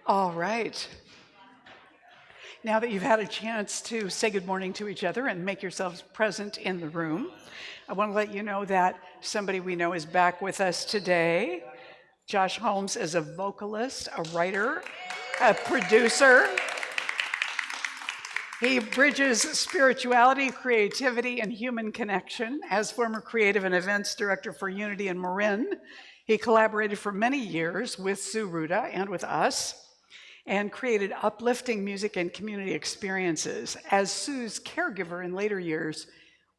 All right. Now that you've had a chance to say good morning to each other and make yourselves present in the room, I want to let you know that somebody we know is back with us today. Josh Holmes is a vocalist, a writer, a producer. He bridges spirituality, creativity, and human connection. As former creative and events director for Unity in Marin, he collaborated for many years with Sue Ruda and with us, and created uplifting music and community experiences. As Sue's caregiver in later years,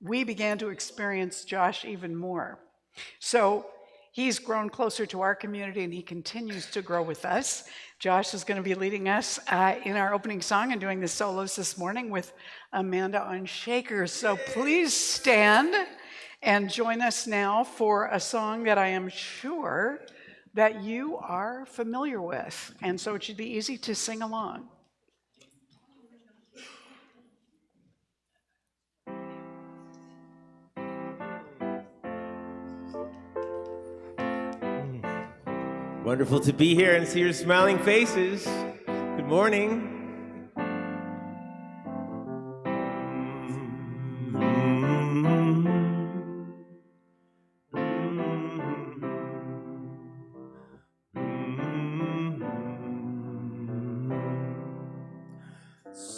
we began to experience Josh even more. So he's grown closer to our community and he continues to grow with us. Josh is going to be leading us in our opening song and doing the solos this morning with Amanda on Shakers. So please stand and join us now for a song that I am sure that you are familiar with, and so it should be easy to sing along. Wonderful to be here and see your smiling faces. Good morning.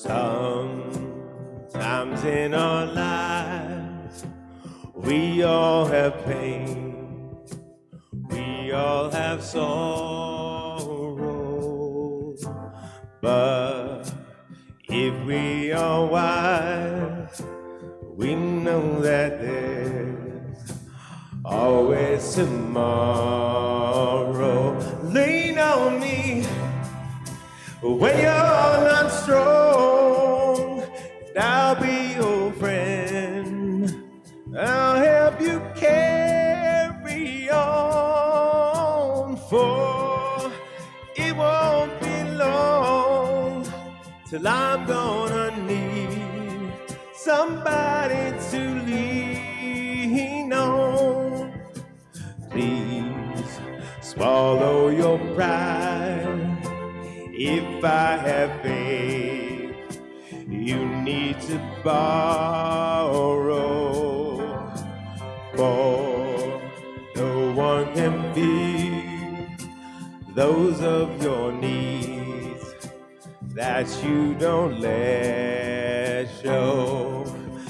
Sometimes in our lives, we all have pain, we all have sorrow, but if we are wise, we know that there's always tomorrow. Lean on me when you're not strong, and I'll be your friend. I'll help you carry on, for it won't be long till I'm gonna need somebody to lean on. Please swallow your pride. If I have faith, you need to borrow, for no one can feel those of your needs that you don't let show.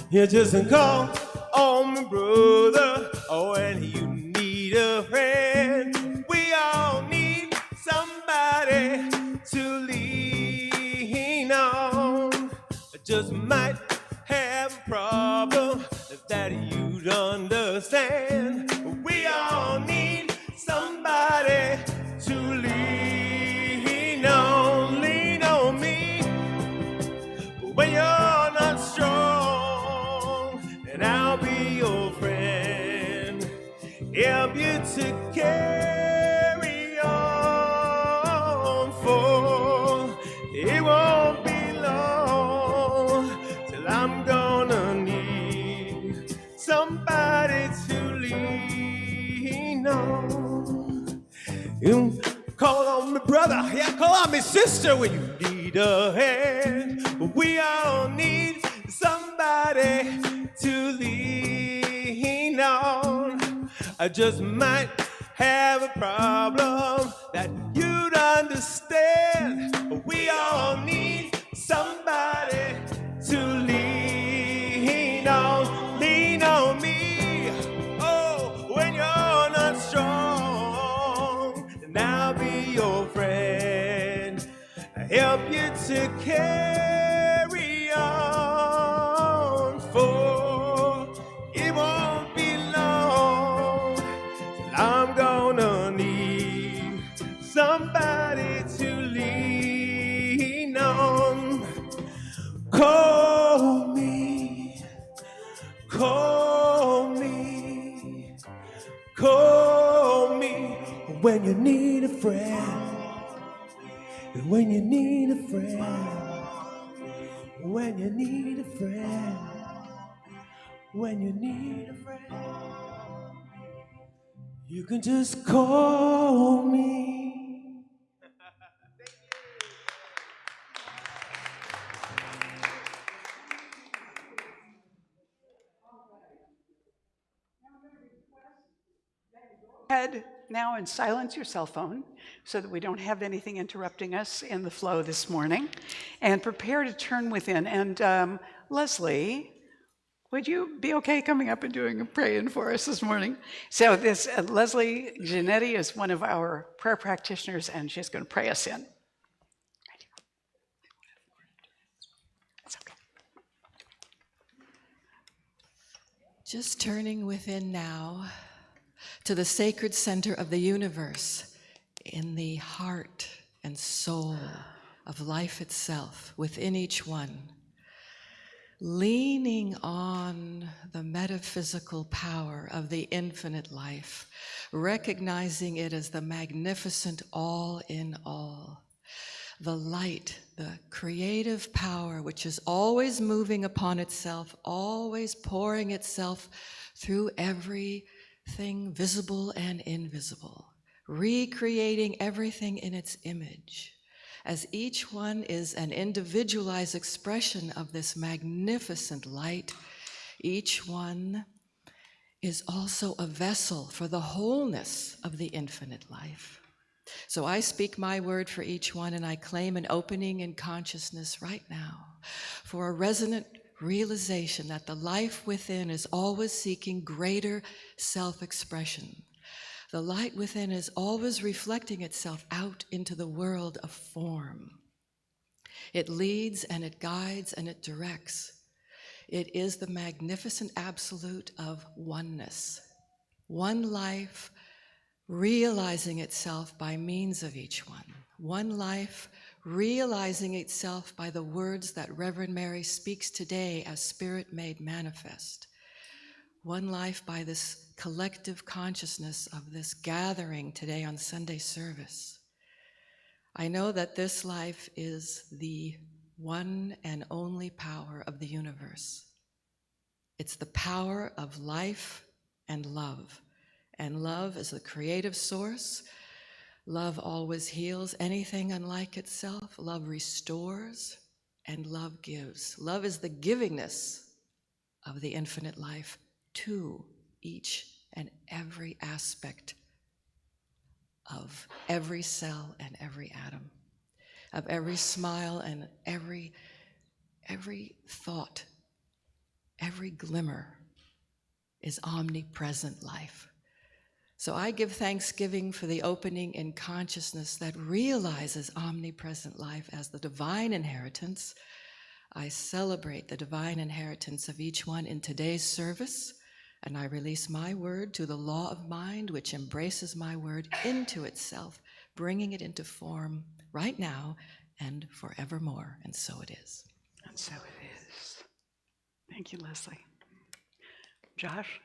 You just call on me, brother, when you need a friend. We all need somebody to lean on. I just might have a problem that you'd understand. We all need somebody to lean on. Lean on me when you're not strong, and I'll be your friend. Help you to carry on, for it won't be long till I'm gonna need somebody to lean on. You call on me, brother, yeah, call on me, sister, when you need a hand. We all need somebody to lean on. I just might have a problem that you'd understand. We all need somebody to lean on. Lean on me, oh, when you're not strong, and I'll be your friend. I help you to carry on, for it won't be long till I'm gonna need somebody to lean on. Call me, call me, call me when you need a friend. When you need a friend, when you need a friend, When you need a friend, you can just call me. Head now and silence your cell phone so that we don't have anything interrupting us in the flow this morning. And prepare to turn within. And Leslie, would you be okay coming up and doing a praying for us this morning? So this Leslie Giannetti is one of our prayer practitioners, and she's going to pray us in. That's okay. Just turning within now to the sacred center of the universe, in the heart and soul of life itself, within each one. Leaning on the metaphysical power of the infinite life, recognizing it as the magnificent all in all. The light, the creative power, which is always moving upon itself, always pouring itself through everything visible and invisible, recreating everything in its image. As each one is an individualized expression of this magnificent light, each one is also a vessel for the wholeness of the infinite life. So I speak my word for each one, and I claim an opening in consciousness right now for a resonant realization that the life within is always seeking greater self-expression. The light within is always reflecting itself out into the world of form. It leads and it guides and it directs. It is the magnificent absolute of oneness. One life realizing itself by means of each one. One life realizing itself by the words that Reverend Mary speaks today as Spirit made manifest. One life by this collective consciousness of this gathering today on Sunday service. I know that this life is the one and only power of the universe. It's the power of life and love. And love is the creative source. Love always heals anything unlike itself. Love restores, and love gives. Love is the givingness of the infinite life to each and every aspect of every cell and every atom, of every smile and every thought, every glimmer is omnipresent life. So I give thanksgiving for the opening in consciousness that realizes omnipresent life as the divine inheritance. I celebrate the divine inheritance of each one in today's service, and I release my word to the law of mind, which embraces my word into itself, bringing it into form right now and forevermore. And so it is. And so it is. Thank you, Leslie. Josh?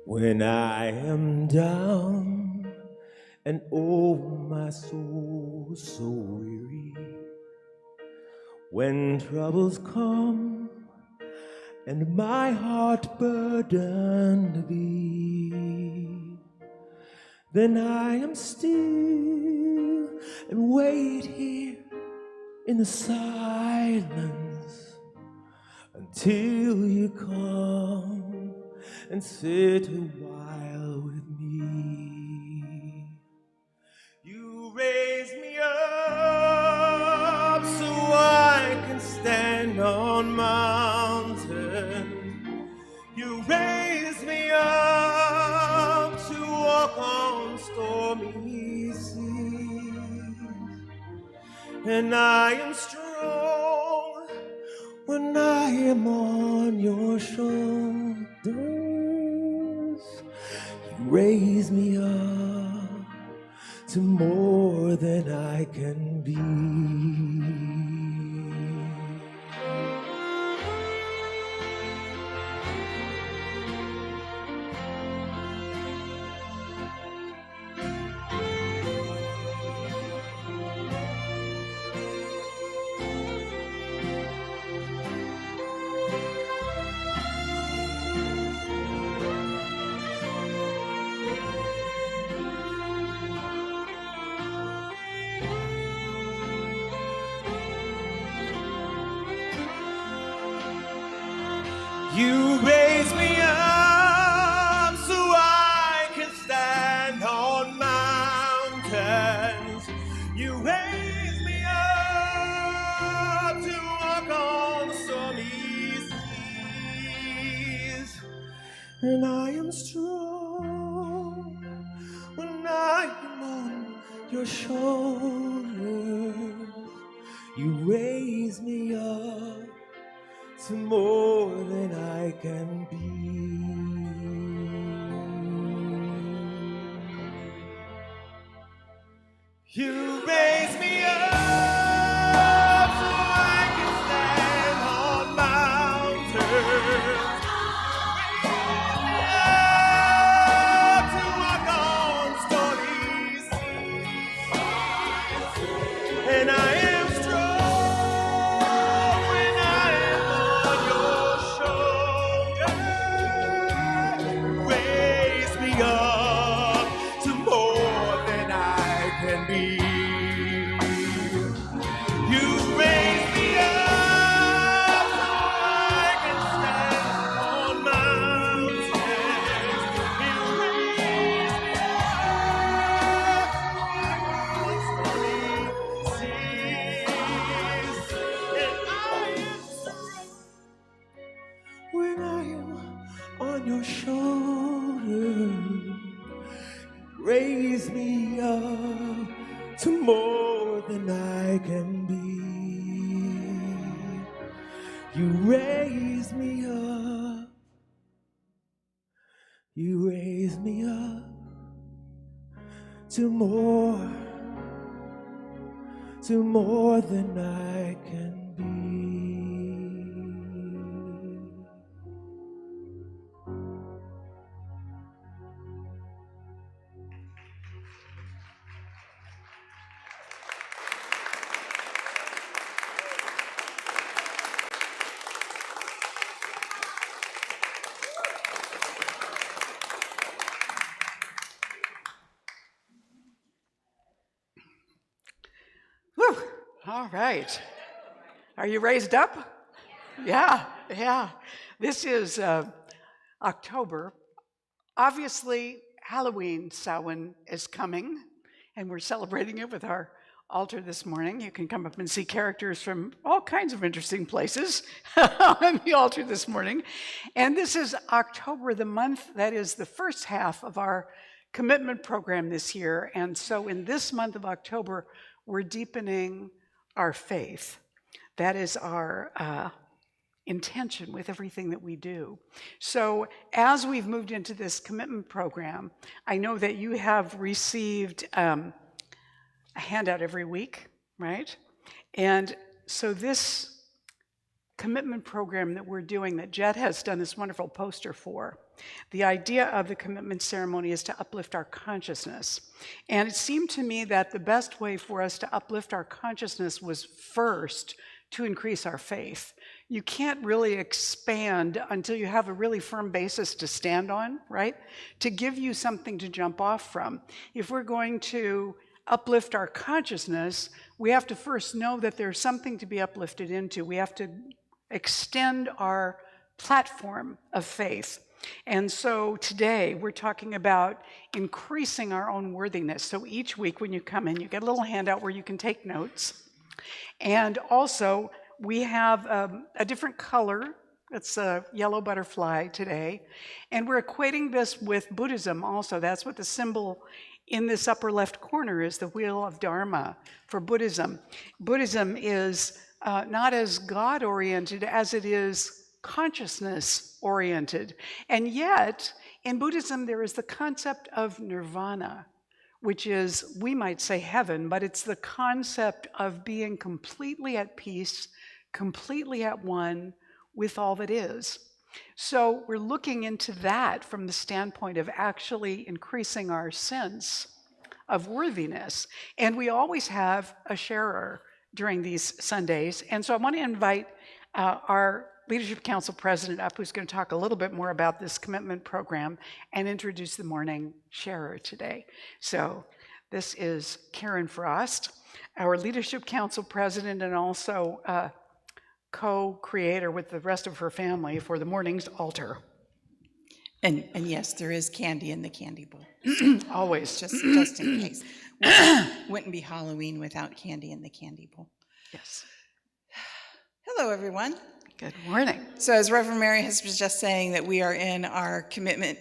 When I am down and oh my soul so weary, when troubles come and my heart burdened be, then I am still and wait here in the silence until you come and sit a while with me. You raise me up so I can stand on mountains. You raise me up to walk on stormy seas. And I am strong when I am on your shoulders. You raise me up to more than I can be. You raise me up so I can stand on mountains. You raise me up to walk on stormy seas. And I am strong when I am on your shoulders. You raise me up to more than I can be. You raise me up so I can stand on mountains. Up to walk on stormy seas. And I am strong when I am on your shoulder. Raise me up to more than I can be. You raise me up so I can stand on mountains. You raise me up on stormy seas. And I am strong when I am on your shoulder. Raise me up to more than I can be. You raise me up. You raise me up to more than I can be. Whew. All right. Are you raised up? Yeah, yeah. This is October. Obviously, Halloween, Samhain, is coming, and we're celebrating it with our altar this morning. You can come up and see characters from all kinds of interesting places on the altar this morning. And this is October, the month that is the first half of our commitment program this year. And so in this month of October, we're deepening our faith. That is our intention with everything that we do. So as we've moved into this commitment program, I know that you have received a handout every week, right? And so this commitment program that we're doing, that Jet has done this wonderful poster for, the idea of the commitment ceremony is to uplift our consciousness. And it seemed to me that the best way for us to uplift our consciousness was first to increase our faith. You can't really expand until you have a really firm basis to stand on, right? To give you something to jump off from. If we're going to uplift our consciousness, we have to first know that there's something to be uplifted into. We have to extend our platform of faith. And so today we're talking about increasing our own worthiness. So each week when you come in, you get a little handout where you can take notes. And also we have a different color. It's a yellow butterfly today. And we're equating this with Buddhism also. That's what the symbol in this upper left corner is, the wheel of Dharma for Buddhism. Buddhism is not as God-oriented as it is consciousness-oriented. And yet, in Buddhism, there is the concept of nirvana, which is, we might say heaven, but it's the concept of being completely at peace, completely at one with all that is. So we're looking into that from the standpoint of actually increasing our sense of worthiness. And we always have a sharer during these Sundays. And so I want to invite our Leadership Council President up, who's going to talk a little bit more about this commitment program and introduce the morning sharer today. So this is Karen Frost, our Leadership Council President and also co-creator with the rest of her family for the morning's altar. And yes, there is candy in the candy bowl. Always. Just in case. Wouldn't be Halloween without candy in the candy bowl. Yes. Hello, everyone. Good morning. So as Reverend Mary was just saying, that we are in our commitment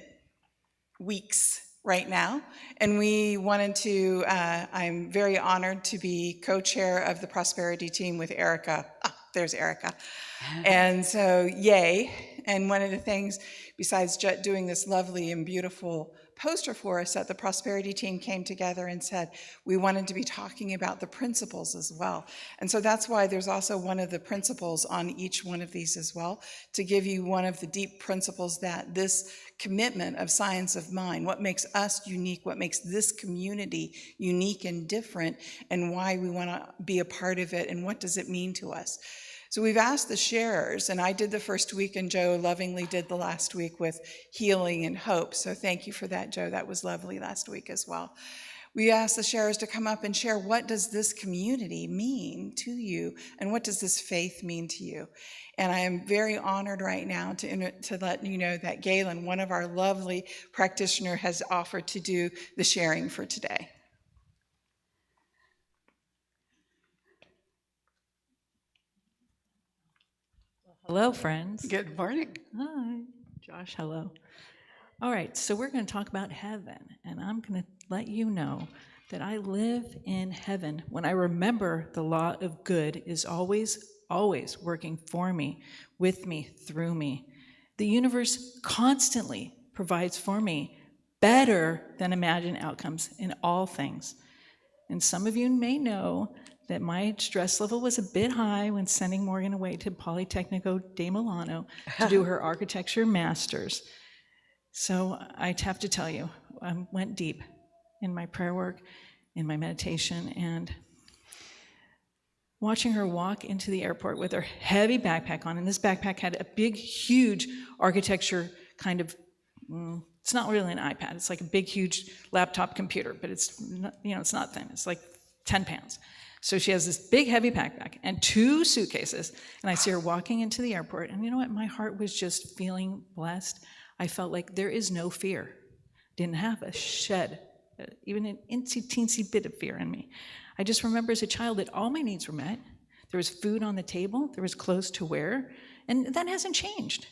weeks right now, and we wanted to, I'm very honored to be co-chair of the prosperity team with Erica. There's Erica. And so, yay. And one of the things, besides doing this lovely and beautiful poster for us, that the prosperity team came together and said, we wanted to be talking about the principles as well. And so that's why there's also one of the principles on each one of these as well, to give you one of the deep principles that this commitment of science of mind, what makes us unique, what makes this community unique and different, and why we want to be a part of it, and what does it mean to us. So we've asked the sharers, and I did the first week, and Joe lovingly did the last week with healing and hope. So thank you for that, Joe. That was lovely last week as well. We asked the sharers to come up and share, what does this community mean to you, and what does this faith mean to you? And I am very honored right now to let you know that Galen, one of our lovely practitioners, has offered to do the sharing for today. Hello, friends. Good morning. Hi. Josh, hello. All right, so we're going to talk about heaven, and I'm going to let you know that I live in heaven when I remember the law of good is always working for me, with me, through me. The universe constantly provides for me better than imagined outcomes in all things. And some of you may know that my stress level was a bit high when sending Morgan away to Politecnico de Milano to do her architecture master's. So I have to tell you, I went deep in my prayer work, in my meditation, and watching her walk into the airport with her heavy backpack on, and this backpack had a big, huge architecture kind of, it's not really an iPad, it's like a big, huge laptop computer, but it's not, it's not thin, it's like 10 pounds. So she has this big, heavy backpack and 2 suitcases, and I see her walking into the airport, and you know what? My heart was just feeling blessed. I felt like there is no fear. Didn't have a shed, even an teensy bit of fear in me. I just remember as a child that all my needs were met. There was food on the table, there was clothes to wear, and that hasn't changed.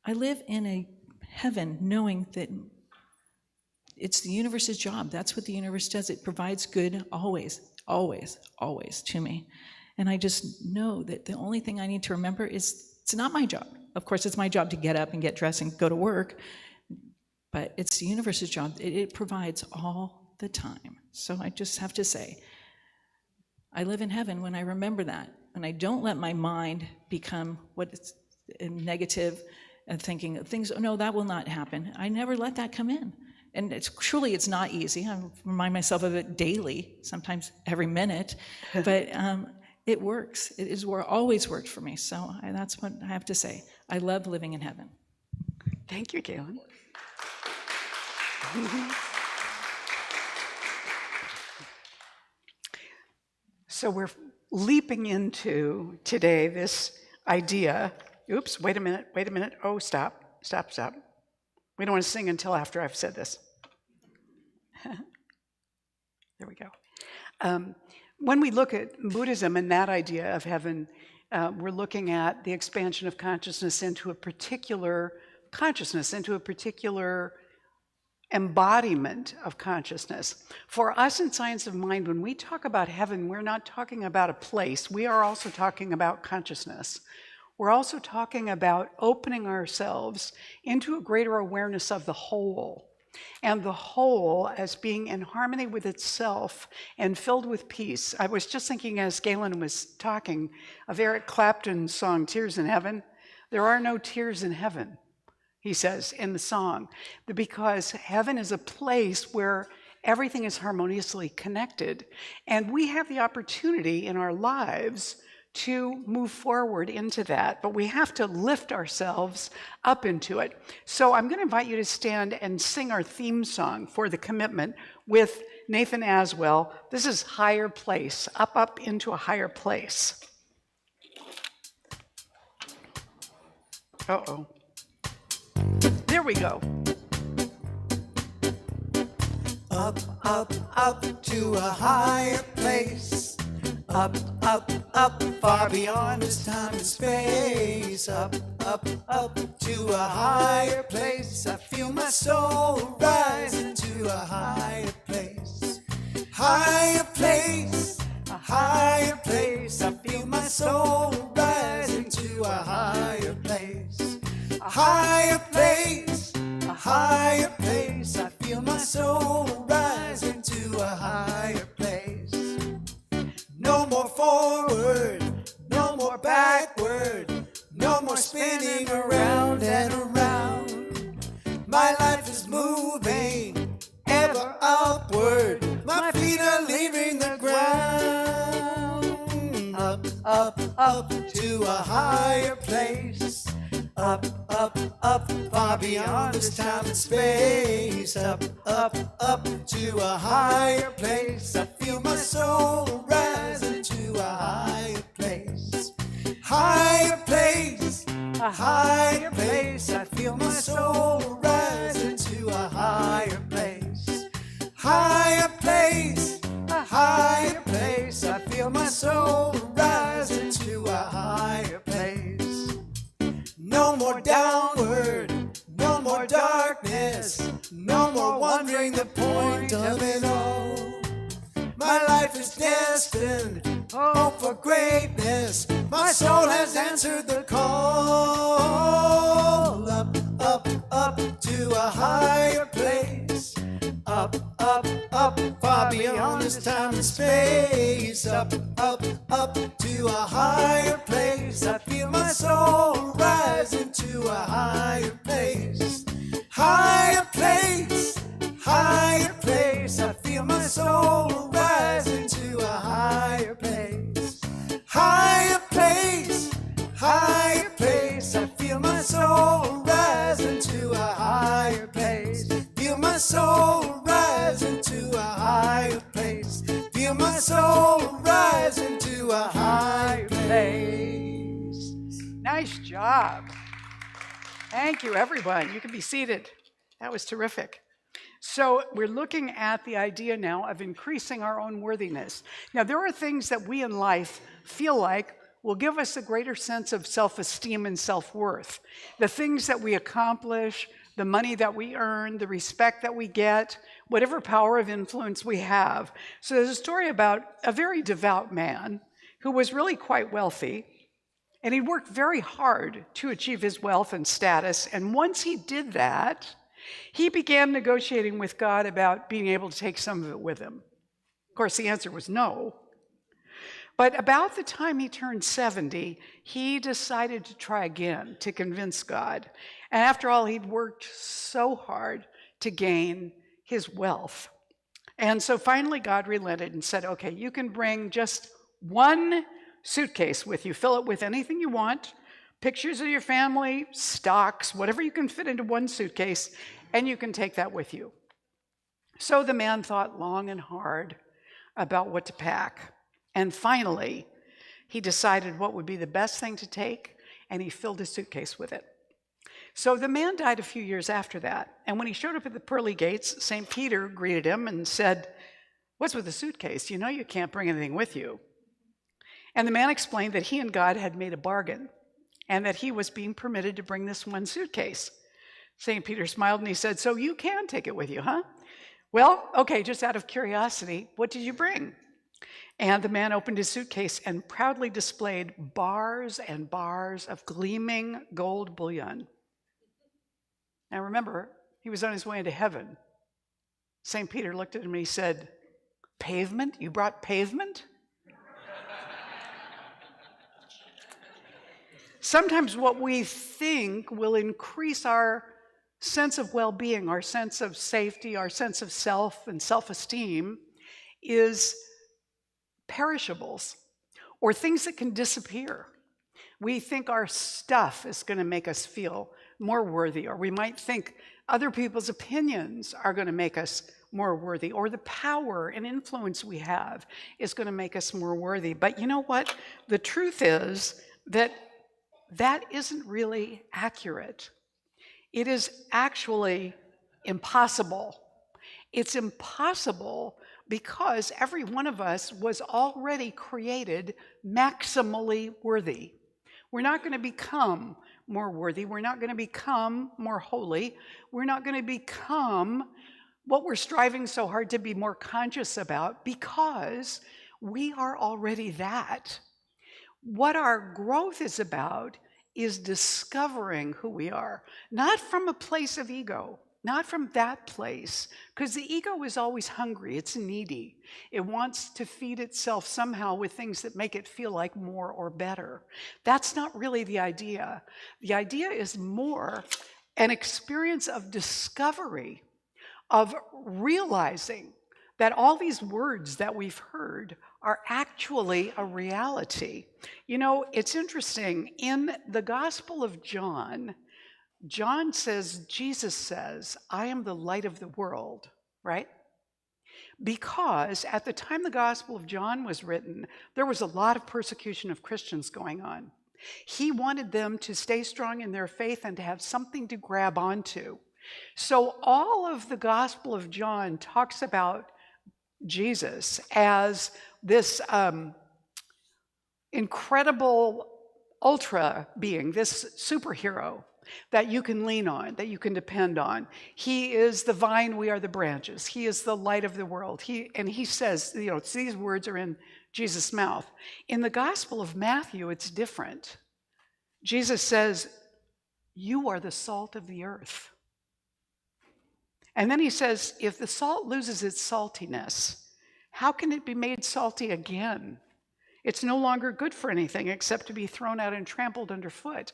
I live in a heaven knowing that it's the universe's job. That's what the universe does. It provides good always to me. And I just know that the only thing I need to remember is it's not my job. Of course, it's my job to get up and get dressed and go to work, but it's the universe's job. It provides all the time. So I just have to say, I live in heaven when I remember that, and I don't let my mind become what it's negative and thinking things, oh, no, that will not happen. I never let that come in. And it's not easy. I remind myself of it daily, sometimes every minute, but it works. It is always worked for me. So that's what I have to say. I love living in heaven. Thank you, Galen. So we're leaping into today this idea. Oops, wait a minute. Oh, stop. We don't want to sing until after I've said this. There we go. When we look at Buddhism and that idea of heaven, we're looking at the expansion of consciousness into a particular embodiment of consciousness. For us in Science of Mind, when we talk about heaven, we're not talking about a place. We are also talking about consciousness. We're also talking about opening ourselves into a greater awareness of the whole, and the whole as being in harmony with itself and filled with peace. I was just thinking as Galen was talking of Eric Clapton's song, Tears in Heaven. There are no tears in heaven, he says in the song, because heaven is a place where everything is harmoniously connected. And we have the opportunity in our lives to move forward into that, but we have to lift ourselves up into it. So I'm going to invite you to stand and sing our theme song for the commitment with Nathan Aswell. This is Higher Place, up into a higher place. Uh-oh. There we go. Up to a higher place. Up, far beyond this time and space. Up to a higher place. I feel my soul rising to a higher place. Higher place, a higher place. I feel my soul rising to a higher place. A higher place, a higher place. I feel my soul rising to a higher place. No more forward, no more backward, no more spinning around and around. My life is moving ever upward. My feet are leaving the ground. Up to a higher place. Up, far beyond this time and space. Up to a higher place. I feel my soul rising to a higher place. Higher place, a higher place. I feel my soul rising to a higher place. Higher place, a higher place. I feel my soul rising to a higher place. No more downward, no more darkness, no more wondering the point of it all. My life is destined, oh, for greatness. My soul has answered the call. Up to a higher place. Up, far beyond this time and space. Up to a higher place. I feel my soul rising to a higher place. Higher place, higher place. I feel my soul rising to a higher place. Higher place, higher place. I feel my soul rising to a higher place. Feel my soul rising to a higher place. Feel my soul rising to a higher place. Nice job. Thank you, everyone. You can be seated. That was terrific. So we're looking at the idea now of increasing our own worthiness. Now, there are things that we in life feel like will give us a greater sense of self-esteem and self-worth. The things that we accomplish, the money that we earn, the respect that we get, whatever power of influence we have. So there's a story about a very devout man who was really quite wealthy, and he worked very hard to achieve his wealth and status. And once he did that, he began negotiating with God about being able to take some of it with him. Of course, the answer was no. But about the time he turned 70, he decided to try again to convince God. And after all, he'd worked so hard to gain his wealth. And so finally, God relented and said, okay, you can bring just one suitcase with you. Fill it with anything you want, pictures of your family, stocks, whatever you can fit into one suitcase, and you can take that with you. So the man thought long and hard about what to pack. And finally, he decided what would be the best thing to take, and he filled his suitcase with it. So the man died a few years after that, and when he showed up at the pearly gates, St. Peter greeted him and said, "What's with the suitcase? You know you can't bring anything with you." And the man explained that he and God had made a bargain, and that he was being permitted to bring this one suitcase. St. Peter smiled and he said, "So you can take it with you, huh? Well, okay, just out of curiosity, what did you bring?" And the man opened his suitcase and proudly displayed bars and bars of gleaming gold bullion. Now remember, he was on his way into heaven. St. Peter looked at him and he said, "Pavement? You brought pavement?" Sometimes what we think will increase our sense of well-being, our sense of safety, our sense of self and self-esteem is perishables or things that can disappear. We think our stuff is going to make us feel more worthy, or we might think other people's opinions are going to make us more worthy, or the power and influence we have is going to make us more worthy. But you know what? The truth is that that isn't really accurate. It is actually impossible. It's impossible because every one of us was already created maximally worthy. We're not going to become more worthy. We're not going to become more holy. We're not going to become what we're striving so hard to be more conscious about because we are already that. What our growth is about is discovering who we are, not from a place of ego, not from that place, because the ego is always hungry, it's needy. It wants to feed itself somehow with things that make it feel like more or better. That's not really the idea. The idea is more an experience of discovery, of realizing that all these words that we've heard are actually a reality. You know, it's interesting. In the Gospel of John, Jesus says, "I am the light of the world," right? Because at the time the Gospel of John was written, there was a lot of persecution of Christians going on. He wanted them to stay strong in their faith and to have something to grab onto. So all of the Gospel of John talks about Jesus as this incredible ultra being, this superhero that you can lean on, that you can depend on. He is the vine, we are the branches. He is the light of the world. He says, you know, these words are in Jesus' mouth. In the Gospel of Matthew, it's different. Jesus says, "You are the salt of the earth." And then he says, if the salt loses its saltiness, how can it be made salty again? It's no longer good for anything except to be thrown out and trampled underfoot.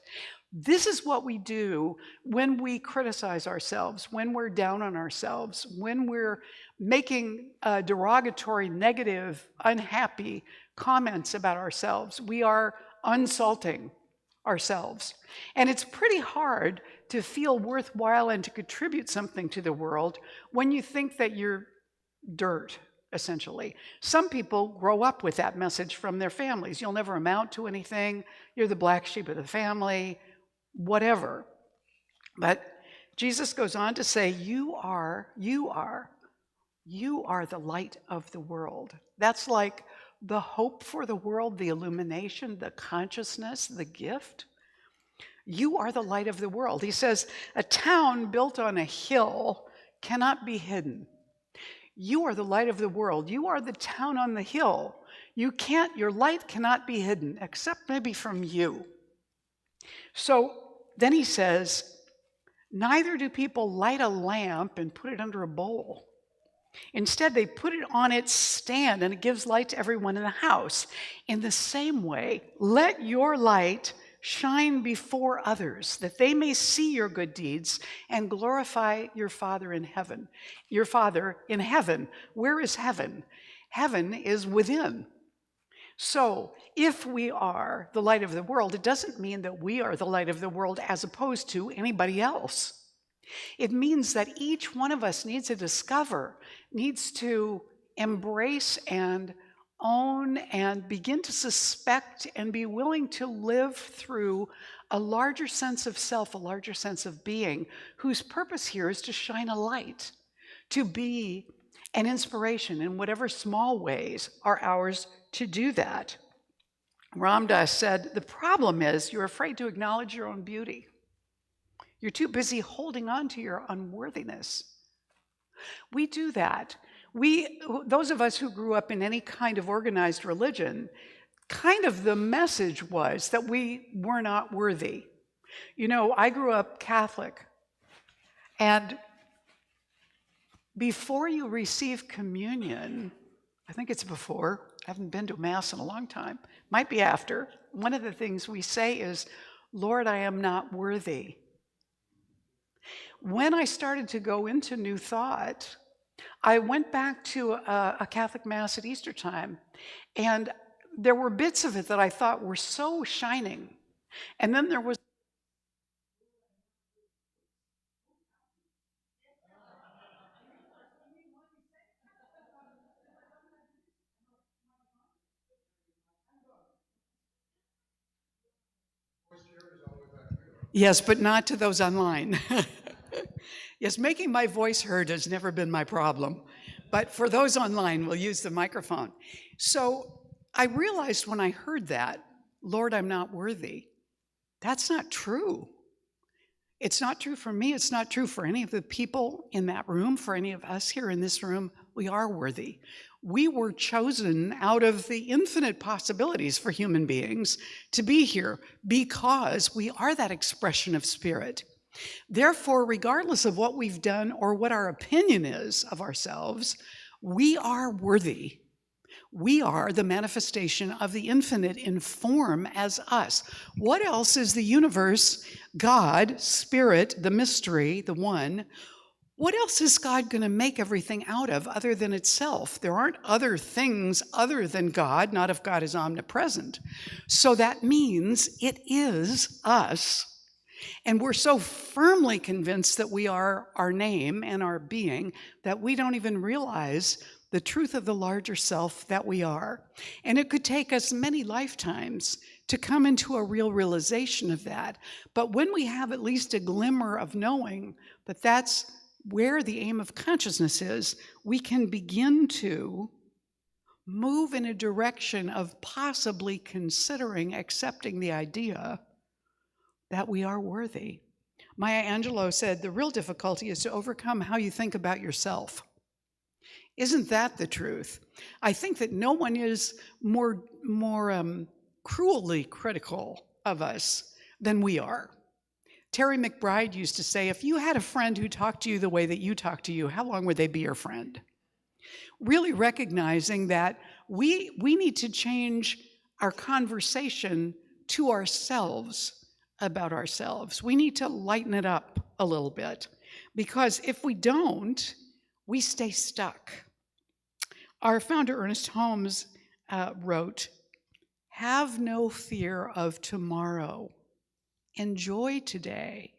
This is what we do when we criticize ourselves, when we're down on ourselves, when we're making derogatory, negative, unhappy comments about ourselves. We are unsalting ourselves. And it's pretty hard to feel worthwhile and to contribute something to the world when you think that you're dirt, essentially. Some people grow up with that message from their families. You'll never amount to anything. You're the black sheep of the family, whatever. But Jesus goes on to say, you are the light of the world. That's like the hope for the world, the illumination, the consciousness, the gift. You are the light of the world. He says, a town built on a hill cannot be hidden. You are the light of the world. You are the town on the hill. Your light cannot be hidden, except maybe from you. So then he says, neither do people light a lamp and put it under a bowl. Instead, they put it on its stand, and it gives light to everyone in the house. In the same way, let your light shine before others, that they may see your good deeds and glorify your Father in heaven. Your Father in heaven. Where is heaven? Heaven is within. So, if we are the light of the world, it doesn't mean that we are the light of the world as opposed to anybody else. It means that each one of us needs to embrace and own and begin to suspect and be willing to live through a larger sense of self, a larger sense of being, whose purpose here is to shine a light, to be an inspiration in whatever small ways are ours to do that. Ram Dass said, the problem is you're afraid to acknowledge your own beauty. You're too busy holding on to your unworthiness. We do that. Those of us who grew up in any kind of organized religion, kind of the message was that we were not worthy. You know, I grew up Catholic, and before you receive communion, I think it's before, I haven't been to Mass in a long time, might be after, one of the things we say is, Lord, I am not worthy. When I started to go into New Thought, I went back to a Catholic Mass at Easter time, and there were bits of it that I thought were so shining. And then there was yes, but not to those online. Yes, making my voice heard has never been my problem. But for those online, we'll use the microphone. So I realized when I heard that, Lord, I'm not worthy. That's not true. It's not true for me. It's not true for any of the people in that room, for any of us here in this room. We are worthy. We were chosen out of the infinite possibilities for human beings to be here because we are that expression of spirit. Therefore, regardless of what we've done or what our opinion is of ourselves, we are worthy. We are the manifestation of the infinite in form as us. What else is the universe, God, Spirit, the mystery, the one? What else is God going to make everything out of other than itself? There aren't other things other than God, not if God is omnipresent. So that means it is us. And we're so firmly convinced that we are our name and our being that we don't even realize the truth of the larger self that we are. And it could take us many lifetimes to come into a real realization of that. But when we have at least a glimmer of knowing that that's where the aim of consciousness is, we can begin to move in a direction of possibly considering accepting the idea that we are worthy. Maya Angelou said, the real difficulty is to overcome how you think about yourself. Isn't that the truth? I think that no one is more cruelly critical of us than we are. Terry McBride used to say, if you had a friend who talked to you the way that you talk to you, how long would they be your friend? Really recognizing that we need to change our conversation to ourselves about ourselves. We need to lighten it up a little bit, because if we don't, we stay stuck. Our founder, Ernest Holmes, wrote, have no fear of tomorrow. Enjoy today.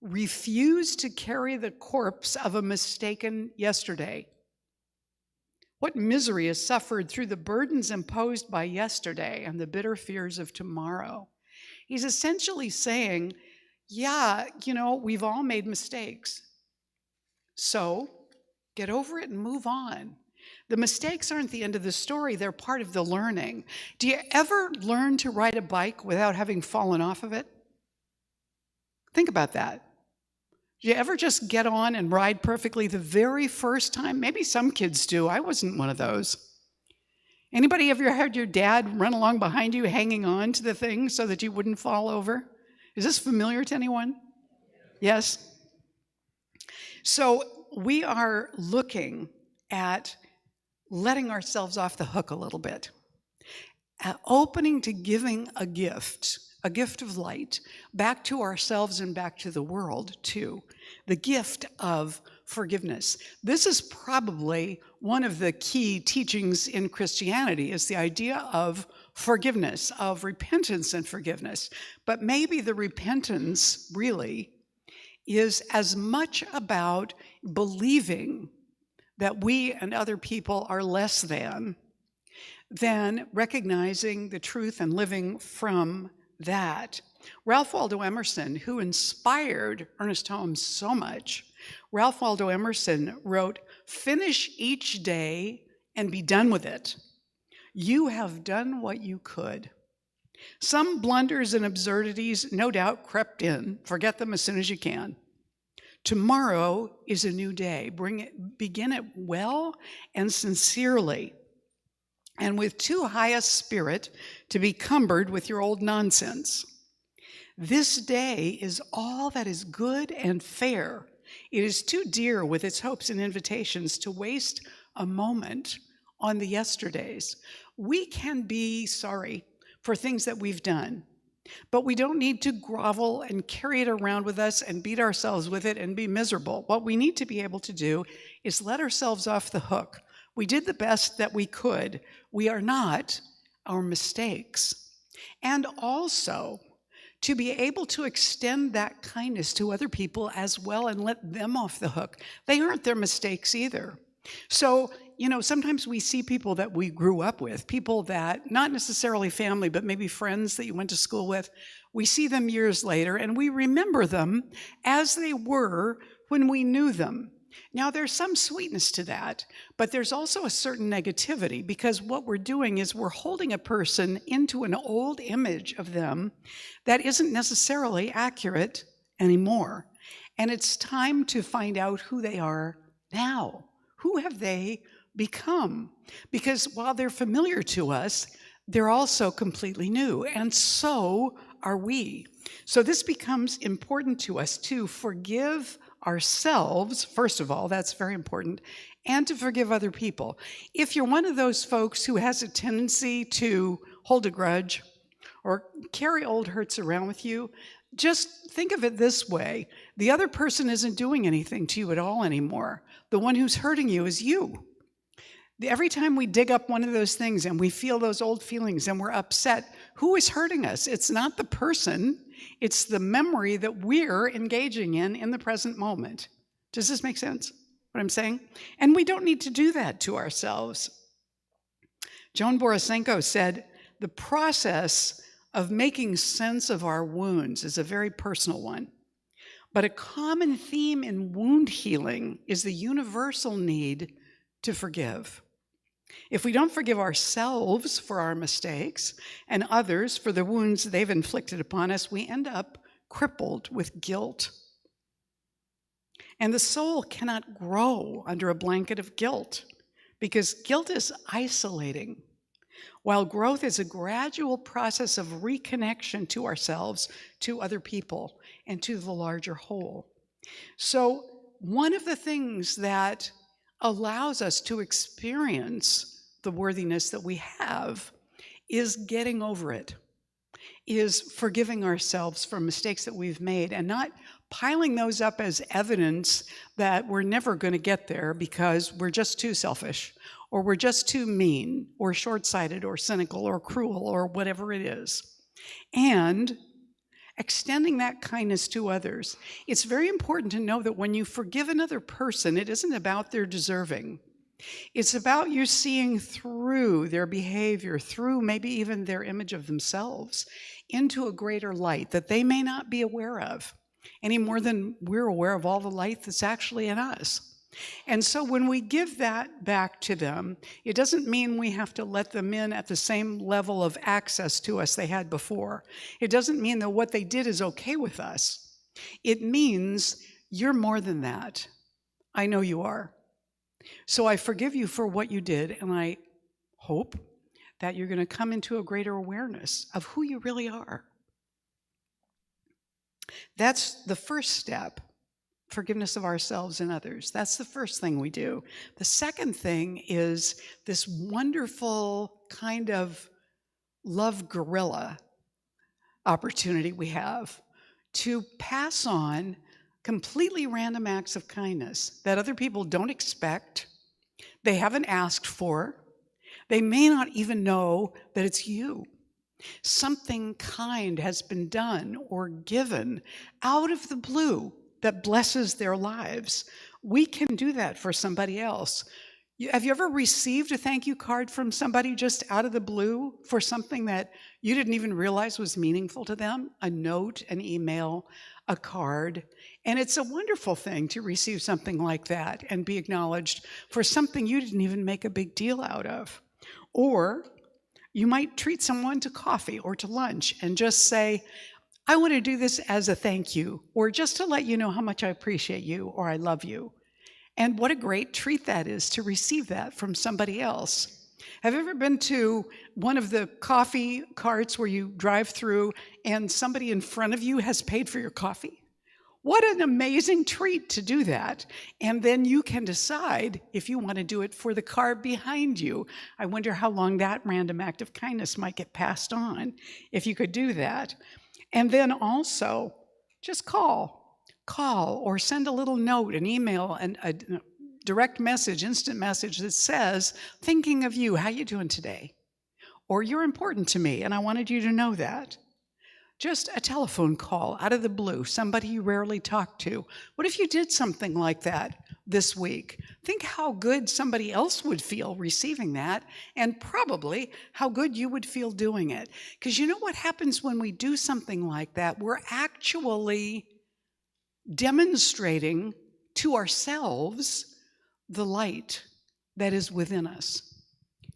Refuse to carry the corpse of a mistaken yesterday. What misery is suffered through the burdens imposed by yesterday and the bitter fears of tomorrow. He's essentially saying, yeah, we've all made mistakes. So get over it and move on. The mistakes aren't the end of the story, they're part of the learning. Do you ever learn to ride a bike without having fallen off of it? Think about that. Do you ever just get on and ride perfectly the very first time? Maybe some kids do. I wasn't one of those. Anybody ever had your dad run along behind you hanging on to the thing so that you wouldn't fall over? Is this familiar to anyone? Yes? So we are looking at letting ourselves off the hook a little bit, opening to giving a gift of light, back to ourselves and back to the world too, the gift of forgiveness. This is probably one of the key teachings in Christianity, is the idea of forgiveness, of repentance and forgiveness. But maybe the repentance really is as much about believing that we and other people are less than then recognizing the truth and living from that. Ralph Waldo Emerson, who inspired Ernest Holmes so much, Ralph Waldo Emerson wrote, "Finish each day and be done with it. You have done what you could." Some blunders and absurdities no doubt crept in. Forget them as soon as you can. Tomorrow is a new day. Begin it well and sincerely, and with too high a spirit to be cumbered with your old nonsense. This day is all that is good and fair. It is too dear with its hopes and invitations to waste a moment on the yesterdays. We can be sorry for things that we've done, but we don't need to grovel and carry it around with us and beat ourselves with it and be miserable. What we need to be able to do is let ourselves off the hook. We did the best that we could. We are not our mistakes. And also, to be able to extend that kindness to other people as well and let them off the hook. They aren't their mistakes either. So, sometimes we see people that we grew up with, people that, not necessarily family, but maybe friends that you went to school with. We see them years later and we remember them as they were when we knew them. Now, there's some sweetness to that, but there's also a certain negativity, because what we're doing is we're holding a person into an old image of them that isn't necessarily accurate anymore. And it's time to find out who they are now. Who have they become? Because while they're familiar to us, they're also completely new, and so are we. So this becomes important to us to forgive ourselves, first of all, that's very important, and to forgive other people. If you're one of those folks who has a tendency to hold a grudge or carry old hurts around with you, just think of it this way. The other person isn't doing anything to you at all anymore. The one who's hurting you is you. Every time we dig up one of those things and we feel those old feelings and we're upset, who is hurting us? It's not the person. It's the memory that we're engaging in the present moment. Does this make sense, what I'm saying? And we don't need to do that to ourselves. Joan Borisenko said, the process of making sense of our wounds is a very personal one. But a common theme in wound healing is the universal need to forgive. If we don't forgive ourselves for our mistakes and others for the wounds they've inflicted upon us, we end up crippled with guilt. And the soul cannot grow under a blanket of guilt, because guilt is isolating, while growth is a gradual process of reconnection to ourselves, to other people, and to the larger whole. So one of the things that allows us to experience the worthiness that we have is getting over it, is forgiving ourselves for mistakes that we've made and not piling those up as evidence that we're never going to get there because we're just too selfish, or we're just too mean, or short-sighted, or cynical, or cruel, or whatever it is. And extending that kindness to others. It's very important to know that when you forgive another person, it isn't about their deserving. It's about you seeing through their behavior, through maybe even their image of themselves, into a greater light that they may not be aware of, any more than we're aware of all the light that's actually in us. And so when we give that back to them, it doesn't mean we have to let them in at the same level of access to us they had before. It doesn't mean that what they did is okay with us. It means you're more than that. I know you are. So I forgive you for what you did, and I hope that you're going to come into a greater awareness of who you really are. That's the first step. Forgiveness of ourselves and others. That's the first thing we do. The second thing is this wonderful kind of love gorilla opportunity we have to pass on completely random acts of kindness that other people don't expect, they haven't asked for, they may not even know that it's you. Something kind has been done or given out of the blue that blesses their lives. We can do that for somebody else. Have you ever received a thank you card from somebody just out of the blue for something that you didn't even realize was meaningful to them? A note, an email, a card. And it's a wonderful thing to receive something like that and be acknowledged for something you didn't even make a big deal out of. Or you might treat someone to coffee or to lunch and just say, I want to do this as a thank you, or just to let you know how much I appreciate you or I love you. And what a great treat that is to receive that from somebody else. Have you ever been to one of the coffee carts where you drive through and somebody in front of you has paid for your coffee? What an amazing treat to do that. And then you can decide if you want to do it for the car behind you. I wonder how long that random act of kindness might get passed on if you could do that. And then also, just call or send a little note, an email, and a direct message, instant message that says, thinking of you, how you doing today? Or you're important to me, and I wanted you to know that. Just a telephone call out of the blue, somebody you rarely talk to. What if you did something like that this week? Think how good somebody else would feel receiving that, and probably how good you would feel doing it. Because you know what happens when we do something like that? We're actually demonstrating to ourselves the light that is within us.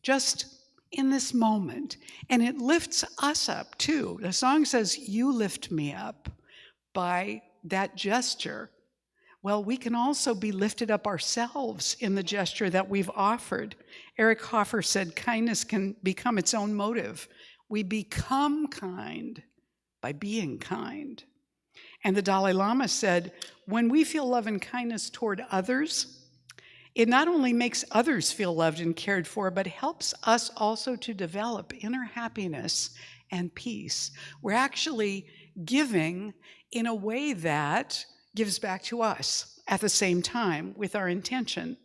Just in this moment. And it lifts us up too. The song says, you lift me up by that gesture. Well, we can also be lifted up ourselves in the gesture that we've offered. Eric Hoffer said kindness can become its own motive. We become kind by being kind. And the Dalai Lama said, when we feel love and kindness toward others, it not only makes others feel loved and cared for, but helps us also to develop inner happiness and peace. We're actually giving in a way that gives back to us at the same time with our intention.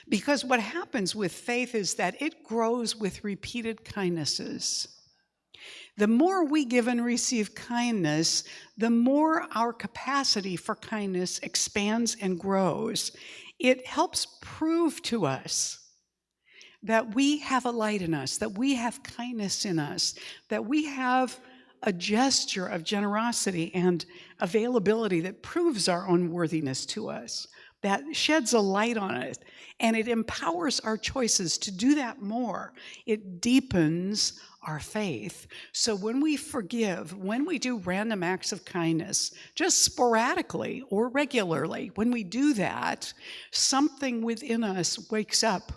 Because what happens with faith is that it grows with repeated kindnesses. The more we give and receive kindness, the more our capacity for kindness expands and grows. It helps prove to us that we have a light in us, that we have kindness in us, that we have a gesture of generosity and availability that proves our own worthiness to us, that sheds a light on it, and it empowers our choices to do that more. It deepens our faith. So when we forgive, when we do random acts of kindness, just sporadically or regularly, when we do that, something within us wakes up.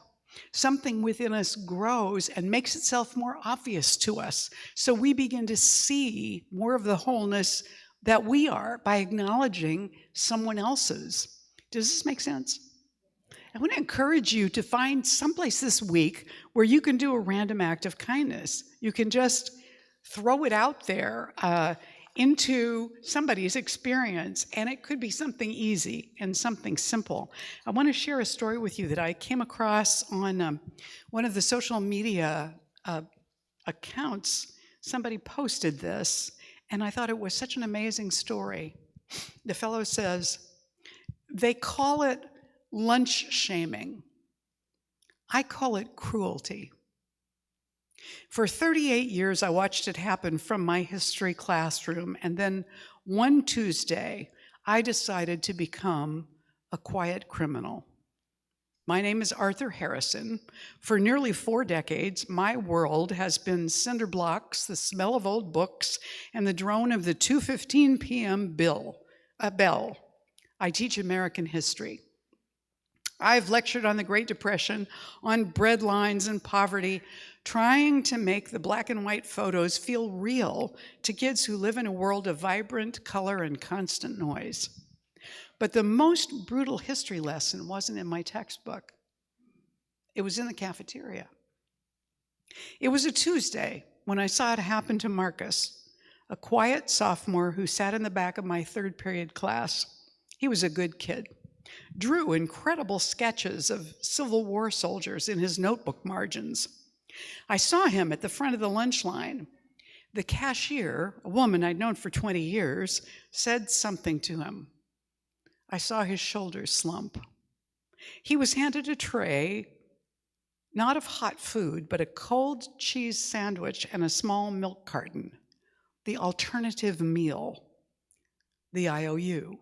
Something within us grows and makes itself more obvious to us. So we begin to see more of the wholeness that we are by acknowledging someone else's. Does this make sense? I want to encourage you to find someplace this week where you can do a random act of kindness. You can just throw it out there into somebody's experience, and it could be something easy and something simple. I want to share a story with you that I came across on one of the social media accounts. Somebody posted this, and I thought it was such an amazing story. The fellow says, they call it lunch shaming. I call it cruelty. For 38 years, I watched it happen from my history classroom, and then one Tuesday, I decided to become a quiet criminal. My name is Arthur Harrison. For nearly 4 decades, my world has been cinder blocks, the smell of old books, and the drone of the 2:15 p.m. bell. I teach American history. I've lectured on the Great Depression, on bread lines and poverty, trying to make the black and white photos feel real to kids who live in a world of vibrant color and constant noise. But the most brutal history lesson wasn't in my textbook. It was in the cafeteria. It was a Tuesday when I saw it happen to Marcus, a quiet sophomore who sat in the back of my 3rd period class. He was a good kid. Drew incredible sketches of Civil War soldiers in his notebook margins. I saw him at the front of the lunch line. The cashier, a woman I'd known for 20 years, said something to him. I saw his shoulders slump. He was handed a tray, not of hot food, but a cold cheese sandwich and a small milk carton, the alternative meal, the IOU,